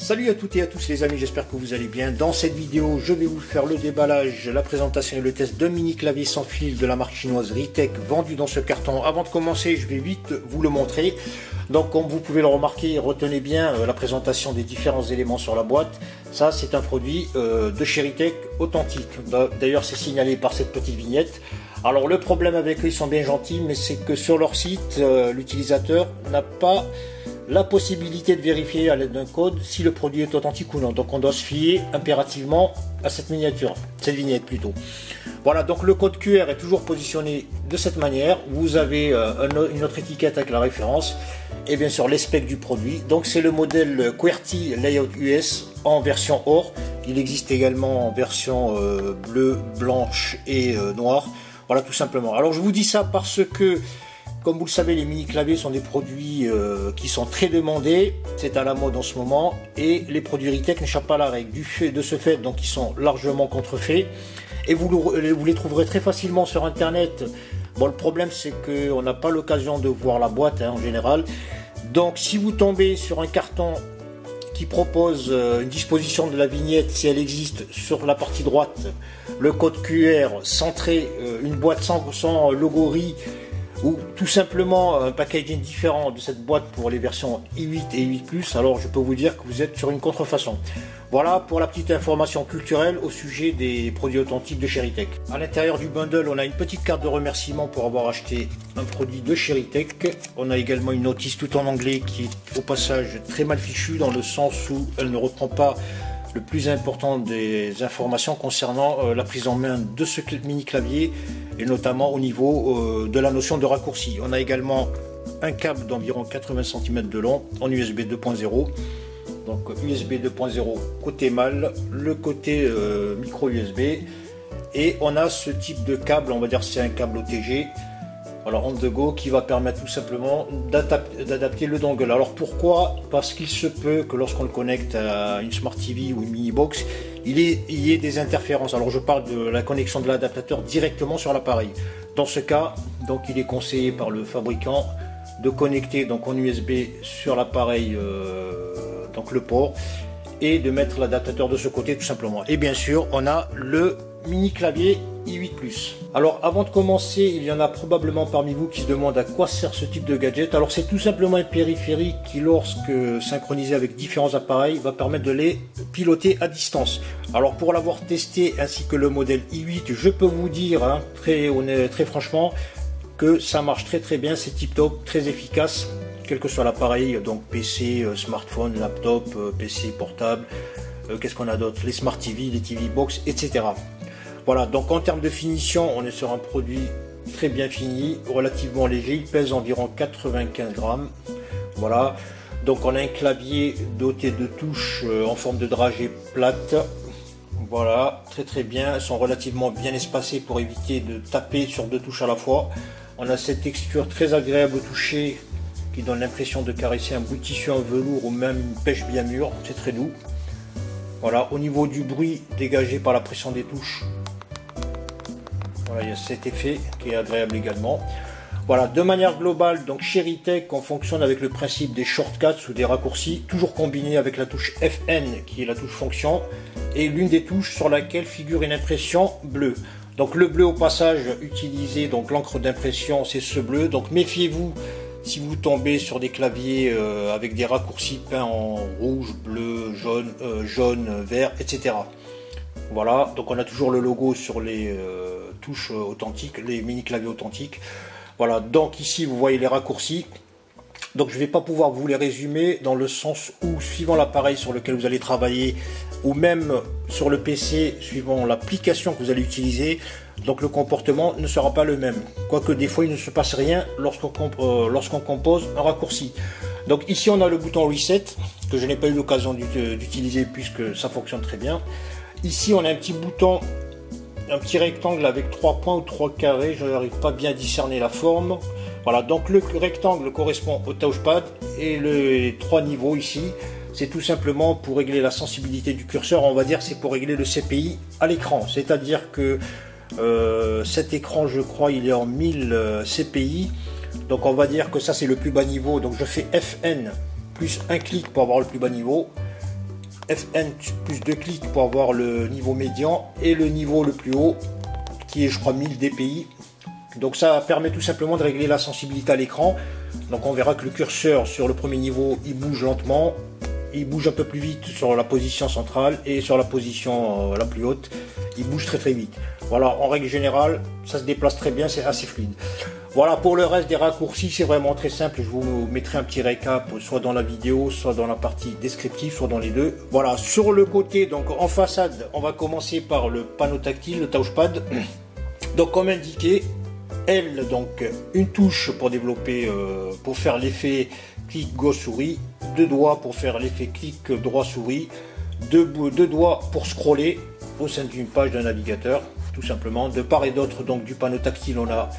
Salut à toutes et à tous les amis, j'espère que vous allez bien. Dans cette vidéo, je vais vous faire le déballage, la présentation et le test d'un mini clavier sans fil de la marque chinoise Ritech vendu dans ce carton. Avant de commencer, je vais vite vous le montrer. Donc comme vous pouvez le remarquer, retenez bien la présentation des différents éléments sur la boîte. Ça, c'est un produit de chez Ritech authentique. D'ailleurs, c'est signalé par cette petite vignette. Alors le problème avec eux, ils sont bien gentils, mais c'est que sur leur site, l'utilisateur n'a pas la possibilité de vérifier à l'aide d'un code si le produit est authentique ou non. Donc on doit se fier impérativement à cette miniature, cette vignette plutôt. Voilà, donc le code QR est toujours positionné de cette manière. Vous avez une autre étiquette avec la référence et bien sûr les specs du produit. Donc c'est le modèle QWERTY Layout US en version or. Il existe également en version bleue, blanche et noire. Voilà, tout simplement. Alors je vous dis ça parce que, comme vous le savez, les mini claviers sont des produits qui sont très demandés, c'est à la mode en ce moment, et les produits Ritech n'échappent pas à la règle. De ce fait, donc ils sont largement contrefaits, et vous les trouverez très facilement sur internet. Bon, le problème c'est qu'on n'a pas l'occasion de voir la boîte en général, donc si vous tombez sur un carton qui propose une disposition de la vignette, si elle existe, sur la partie droite, le code QR centré, une boîte sans logo RI, ou tout simplement un packaging différent de cette boîte pour les versions i8 et i8+, alors je peux vous dire que vous êtes sur une contrefaçon. Voilà pour la petite information culturelle au sujet des produits authentiques de chez Ritech. À l'intérieur du bundle, on a une petite carte de remerciement pour avoir acheté un produit de chez Ritech. On a également une notice tout en anglais qui est au passage très mal fichue dans le sens où elle ne reprend pas le plus important des informations concernant la prise en main de ce mini clavier et notamment au niveau de la notion de raccourci. On a également un câble d'environ 80 cm de long en USB 2.0. Donc USB 2.0 côté mâle, le côté micro USB, et on a ce type de câble, on va dire c'est un câble OTG, alors on the go, qui va permettre tout simplement d'adapter le dongle. Alors pourquoi? Parce qu'il se peut que lorsqu'on le connecte à une Smart TV ou une mini box, il y ait des interférences. Alors je parle de la connexion de l'adaptateur directement sur l'appareil. Dans ce cas, donc il est conseillé par le fabricant de connecter donc en USB sur l'appareil donc le port, et de mettre l'adaptateur de ce côté tout simplement. Et bien sûr on a le mini clavier i8+. Alors avant de commencer, il y en a probablement parmi vous qui se demandent à quoi sert ce type de gadget. Alors c'est tout simplement un périphérique qui, lorsque synchronisé avec différents appareils, va permettre de les piloter à distance. Alors pour l'avoir testé ainsi que le modèle i8, je peux vous dire très franchement que ça marche très bien, c'est tip top, très efficace, quel que soit l'appareil, donc PC, smartphone, laptop, PC portable, qu'est-ce qu'on a d'autre, les Smart TV, les TV box, etc. Voilà, donc en termes de finition, on est sur un produit très bien fini, relativement léger, il pèse environ 95 grammes. Voilà, donc on a un clavier doté de touches en forme de dragée plate. Voilà, très bien, elles sont relativement bien espacées pour éviter de taper sur deux touches à la fois. On a cette texture très agréable au toucher qui donne l'impression de caresser un bout de tissu en velours ou même une pêche bien mûre, c'est très doux. Voilà, au niveau du bruit dégagé par la pression des touches, voilà, il y a cet effet qui est agréable également. Voilà, de manière globale, donc chez Ritech, on fonctionne avec le principe des shortcuts ou des raccourcis, toujours combinés avec la touche FN qui est la touche fonction et l'une des touches sur laquelle figure une impression bleue. Donc le bleu au passage utilisé, donc l'encre d'impression c'est ce bleu, donc méfiez-vous si vous tombez sur des claviers avec des raccourcis peints en rouge, bleu, jaune, vert, etc. Voilà, donc on a toujours le logo sur les touches authentiques, les mini claviers authentiques. Voilà, donc ici vous voyez les raccourcis. Donc je ne vais pas pouvoir vous les résumer dans le sens où, suivant l'appareil sur lequel vous allez travailler, ou même sur le PC, suivant l'application que vous allez utiliser, donc le comportement ne sera pas le même. Quoique des fois il ne se passe rien lorsqu'on compose un raccourci. Donc ici on a le bouton Reset, que je n'ai pas eu l'occasion d'utiliser puisque ça fonctionne très bien. Ici on a un petit bouton, un petit rectangle avec 3 points ou 3 carrés, je n'arrive pas bien à discerner la forme. Voilà, donc le rectangle correspond au touchpad et les 3 niveaux ici, c'est tout simplement pour régler la sensibilité du curseur. On va dire c'est pour régler le CPI à l'écran, c'est-à-dire que cet écran, je crois, il est en 1000 CPI, donc on va dire que ça c'est le plus bas niveau. Donc je fais FN plus un clic pour avoir le plus bas niveau, FN plus 2 clics pour avoir le niveau médian et le niveau le plus haut qui est je crois 1000 dpi. Donc ça permet tout simplement de régler la sensibilité à l'écran. Donc on verra que le curseur sur le premier niveau il bouge lentement, il bouge un peu plus vite sur la position centrale et sur la position la plus haute il bouge très vite. Voilà, en règle générale ça se déplace très bien, c'est assez fluide. Voilà, pour le reste des raccourcis c'est vraiment très simple, je vous mettrai un petit récap soit dans la vidéo, soit dans la partie descriptive, soit dans les deux. Voilà, sur le côté, donc en façade, on va commencer par le panneau tactile, le touchpad. Donc comme indiqué, L, donc une touche pour développer, pour faire l'effet clic gauche souris, 2 doigts pour faire l'effet clic droit souris, 2 doigts pour scroller au sein d'une page d'un navigateur, tout simplement. De part et d'autre donc du panneau tactile, on a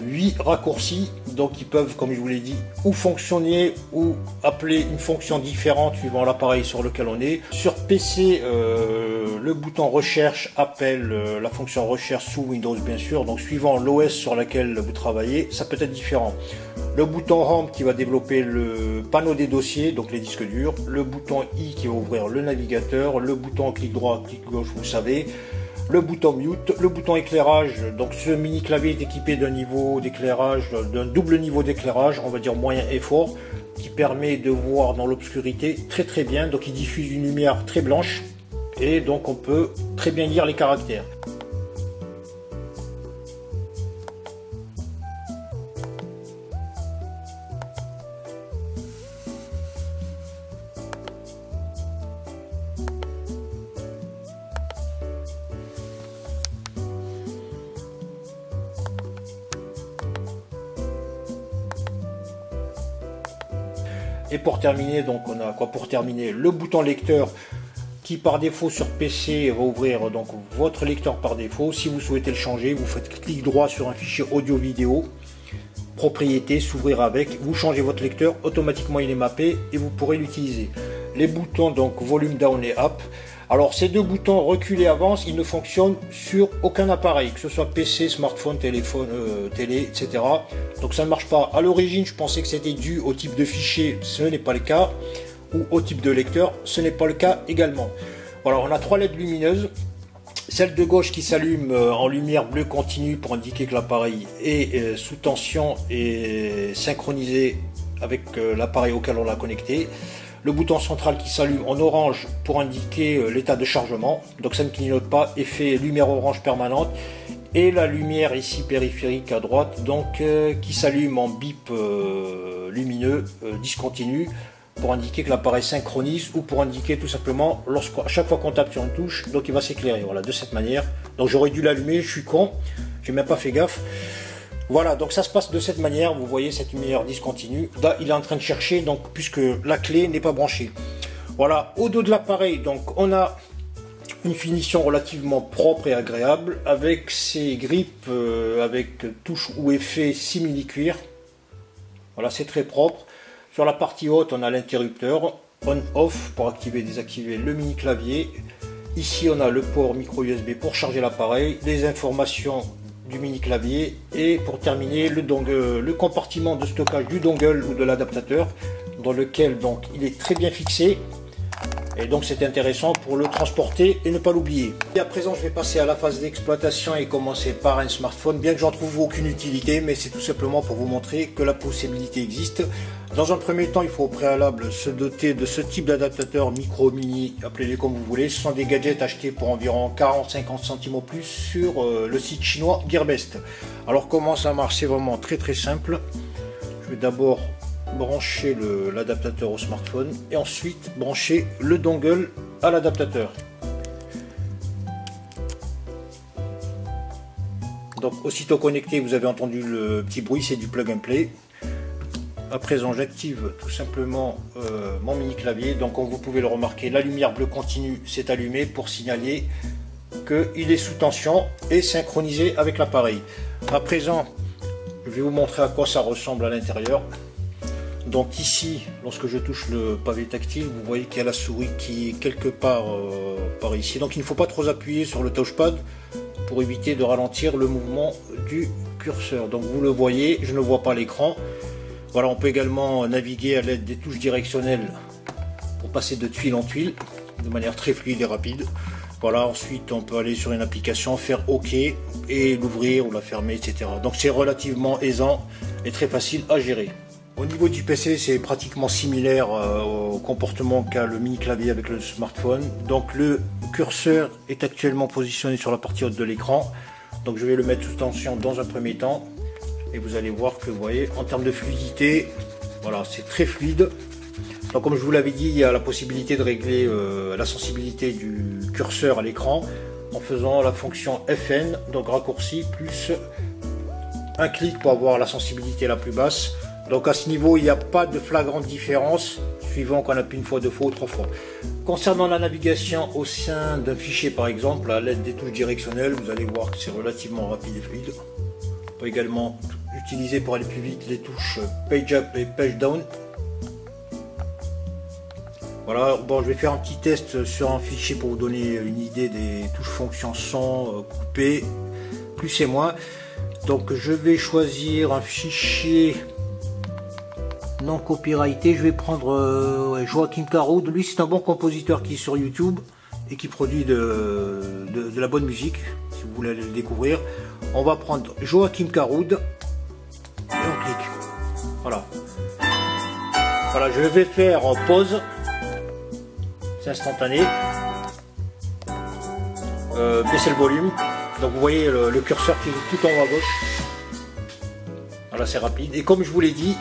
8 raccourcis, donc ils peuvent, comme je vous l'ai dit, ou fonctionner ou appeler une fonction différente suivant l'appareil sur lequel on est. Sur PC, le bouton recherche appelle la fonction recherche sous Windows bien sûr, donc suivant l'OS sur laquelle vous travaillez, ça peut être différent. Le bouton Home qui va développer le panneau des dossiers, donc les disques durs, le bouton I qui va ouvrir le navigateur, le bouton clic droit, clic gauche, vous savez, le bouton mute, le bouton éclairage. Donc ce mini clavier est équipé d'un niveau d'éclairage, d'un double niveau d'éclairage, on va dire moyen et fort, qui permet de voir dans l'obscurité très bien. Donc il diffuse une lumière très blanche et donc on peut très bien lire les caractères. Et pour terminer, donc on a quoi pour terminer? Le bouton lecteur qui par défaut sur PC va ouvrir donc votre lecteur par défaut. Si vous souhaitez le changer, vous faites clic droit sur un fichier audio vidéo, propriété, s'ouvrir avec, vous changez votre lecteur, automatiquement il est mappé et vous pourrez l'utiliser. Les boutons donc volume down et up. Alors ces deux boutons recul et avance, ils ne fonctionnent sur aucun appareil, que ce soit PC, smartphone, téléphone, télé, etc. Donc ça ne marche pas. À l'origine, je pensais que c'était dû au type de fichier, ce n'est pas le cas, ou au type de lecteur, ce n'est pas le cas également. Voilà, on a 3 LED lumineuses. Celle de gauche qui s'allume en lumière bleue continue pour indiquer que l'appareil est sous tension et synchronisé avec l'appareil auquel on l'a connecté. Le bouton central qui s'allume en orange pour indiquer l'état de chargement, donc ça ne clignote pas, effet lumière orange permanente, et la lumière ici périphérique à droite, donc qui s'allume en bip lumineux discontinu pour indiquer que l'appareil synchronise ou pour indiquer tout simplement à chaque fois qu'on tape sur une touche, donc il va s'éclairer. Voilà, de cette manière. Donc j'aurais dû l'allumer, je suis con, j'ai même pas fait gaffe. Voilà, donc ça se passe de cette manière, vous voyez cette lumière discontinue. Là, il est en train de chercher, donc puisque la clé n'est pas branchée. Voilà, au dos de l'appareil, donc on a une finition relativement propre et agréable, avec ses grippes, avec touche ou effet simili-cuir. Voilà, c'est très propre. Sur la partie haute, on a l'interrupteur on-off pour activer et désactiver le mini clavier. Ici, on a le port micro USB pour charger l'appareil, les informations du mini clavier et pour terminer le compartiment de stockage du dongle ou de l'adaptateur dans lequel donc il est très bien fixé et donc c'est intéressant pour le transporter et ne pas l'oublier. Et à présent je vais passer à la phase d'exploitation et commencer par un smartphone, bien que j'en trouve aucune utilité, mais c'est tout simplement pour vous montrer que la possibilité existe. Dans un premier temps, il faut au préalable se doter de ce type d'adaptateur micro, mini, appelez-les comme vous voulez. Ce sont des gadgets achetés pour environ 40-50 centimes au plus sur le site chinois Gearbest. Alors comment ça marche? C'est vraiment très simple. Je vais d'abord brancher l'adaptateur au smartphone et ensuite brancher le dongle à l'adaptateur. Donc aussitôt connecté, vous avez entendu le petit bruit, c'est du plug and play. À présent, j'active tout simplement mon mini clavier. Donc comme vous pouvez le remarquer, la lumière bleue continue s'est allumée pour signaler qu'il est sous tension et synchronisé avec l'appareil. À présent, je vais vous montrer à quoi ça ressemble à l'intérieur. Donc ici, lorsque je touche le pavé tactile, vous voyez qu'il y a la souris qui est quelque part par ici. Donc il ne faut pas trop appuyer sur le touchpad pour éviter de ralentir le mouvement du curseur. Donc vous le voyez, je ne vois pas l'écran. Voilà, on peut également naviguer à l'aide des touches directionnelles pour passer de tuile en tuile. de manière très fluide et rapide. Voilà, ensuite on peut aller sur une application, faire OK et l'ouvrir ou la fermer, etc. Donc c'est relativement aisant et très facile à gérer. Au niveau du PC, c'est pratiquement similaire au comportement qu'a le mini clavier avec le smartphone. Donc le curseur est actuellement positionné sur la partie haute de l'écran. Donc je vais le mettre sous tension dans un premier temps. Et vous allez voir que vous voyez, en termes de fluidité, voilà, c'est très fluide. Donc comme je vous l'avais dit, il y a la possibilité de régler la sensibilité du curseur à l'écran en faisant la fonction FN, donc raccourci, plus un clic pour avoir la sensibilité la plus basse. Donc à ce niveau, il n'y a pas de flagrante différence, suivant qu'on appuie une fois, deux fois ou trois fois. Concernant la navigation au sein d'un fichier par exemple, à l'aide des touches directionnelles, vous allez voir que c'est relativement rapide et fluide. On peut également utiliser pour aller plus vite les touches Page Up et Page Down. Voilà, bon, je vais faire un petit test sur un fichier pour vous donner une idée des touches fonctions son, couper, plus et moins. Donc je vais choisir un fichier non copyrighté. Je vais prendre Joachim Garraud. Lui, c'est un bon compositeur qui est sur YouTube et qui produit de la bonne musique, si vous voulez le découvrir. On va prendre Joachim Garraud et on clique. Voilà. Voilà, je vais faire pause. C'est instantané. Baisser le volume. Donc vous voyez le curseur qui est tout en haut à gauche. Voilà, c'est rapide. Et comme je vous l'ai dit,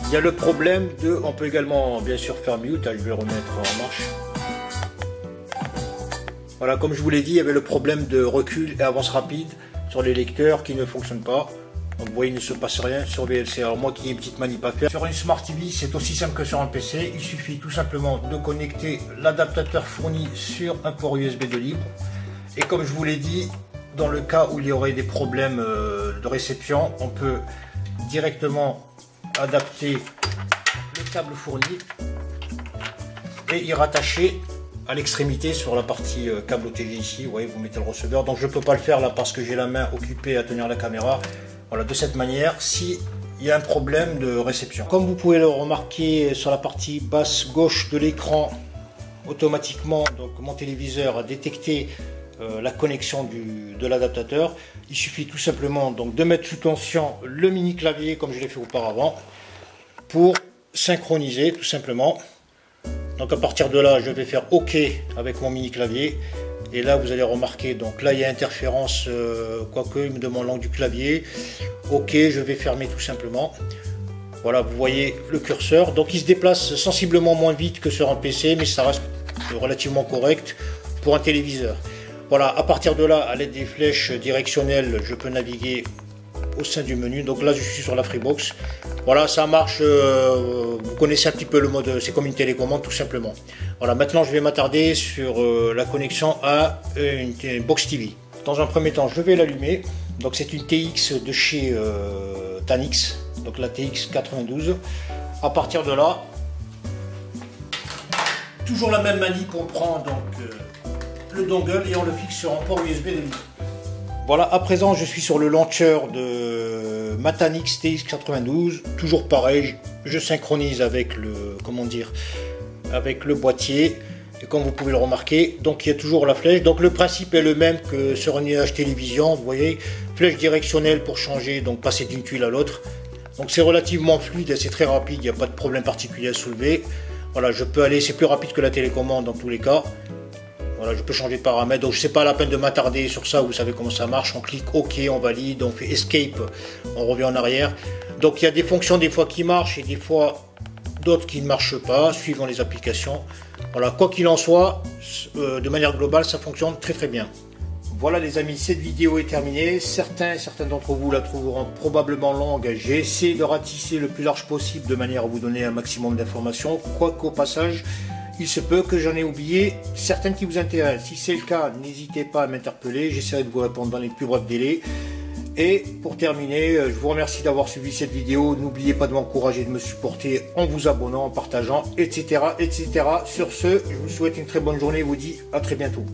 il y a le problème de... On peut également bien sûr faire mute. Je vais remettre en marche. Voilà, comme je vous l'ai dit, il y avait le problème de recul et avance rapide sur les lecteurs qui ne fonctionnent pas. Donc vous voyez, il ne se passe rien sur VLC. Alors moi qui ai une petite manip à faire. Sur une Smart TV, c'est aussi simple que sur un PC. Il suffit tout simplement de connecter l'adaptateur fourni sur un port USB de libre. Et comme je vous l'ai dit, dans le cas où il y aurait des problèmes de réception, on peut directement adapter le câble fourni et y rattacher à l'extrémité sur la partie câble OTG ici. Vous voyez, vous mettez le receveur. Donc je ne peux pas le faire là parce que j'ai la main occupée à tenir la caméra. Voilà, de cette manière, si il y a un problème de réception. Comme vous pouvez le remarquer sur la partie basse gauche de l'écran, automatiquement, donc mon téléviseur a détecté la connexion de l'adaptateur. Il suffit tout simplement donc de mettre sous tension le mini clavier comme je l'ai fait auparavant pour synchroniser tout simplement. Donc à partir de là, je vais faire OK avec mon mini clavier. Et là, vous allez remarquer, donc là, il y a interférence, quoique, il me demande l'angle du clavier. OK, je vais fermer tout simplement. Voilà, vous voyez le curseur. Donc, il se déplace sensiblement moins vite que sur un PC, mais ça reste relativement correct pour un téléviseur. Voilà, à partir de là, à l'aide des flèches directionnelles, je peux naviguer au sein du menu. Donc là, je suis sur la Freebox. Voilà, ça marche. Vous connaissez un petit peu le mode, c'est comme une télécommande tout simplement. Voilà, maintenant je vais m'attarder sur la connexion à une box TV. Dans un premier temps, je vais l'allumer. Donc c'est une TX de chez Tanix, donc la TX 92. À partir de là, toujours la même manip, on prend donc le dongle et on le fixe sur un port USB de libre. Voilà, à présent je suis sur le launcher de Matanix TX92, toujours pareil, je synchronise avec le, comment dire, avec le boîtier, et comme vous pouvez le remarquer, donc il y a toujours la flèche, donc le principe est le même que sur une image télévision, vous voyez, flèche directionnelle pour changer, donc passer d'une tuile à l'autre, donc c'est relativement fluide, c'est très rapide, il n'y a pas de problème particulier à soulever, voilà, je peux aller, c'est plus rapide que la télécommande dans tous les cas. Voilà, je peux changer de paramètres, donc je sais pas la peine de m'attarder sur ça, vous savez comment ça marche, on clique OK, on valide, on fait Escape, on revient en arrière. Donc il y a des fonctions des fois qui marchent et des fois d'autres qui ne marchent pas, suivant les applications. Voilà, quoi qu'il en soit, de manière globale, ça fonctionne très très bien. Voilà les amis, cette vidéo est terminée. Certains d'entre vous la trouveront probablement longue. J'ai essayé de ratisser le plus large possible de manière à vous donner un maximum d'informations, quoiqu'au passage, il se peut que j'en ai oublié certaines qui vous intéressent. Si c'est le cas, n'hésitez pas à m'interpeller. J'essaierai de vous répondre dans les plus brefs délais. Et pour terminer, je vous remercie d'avoir suivi cette vidéo. N'oubliez pas de m'encourager, de me supporter en vous abonnant, en partageant, etc., etc. Sur ce, je vous souhaite une très bonne journée et vous dis à très bientôt.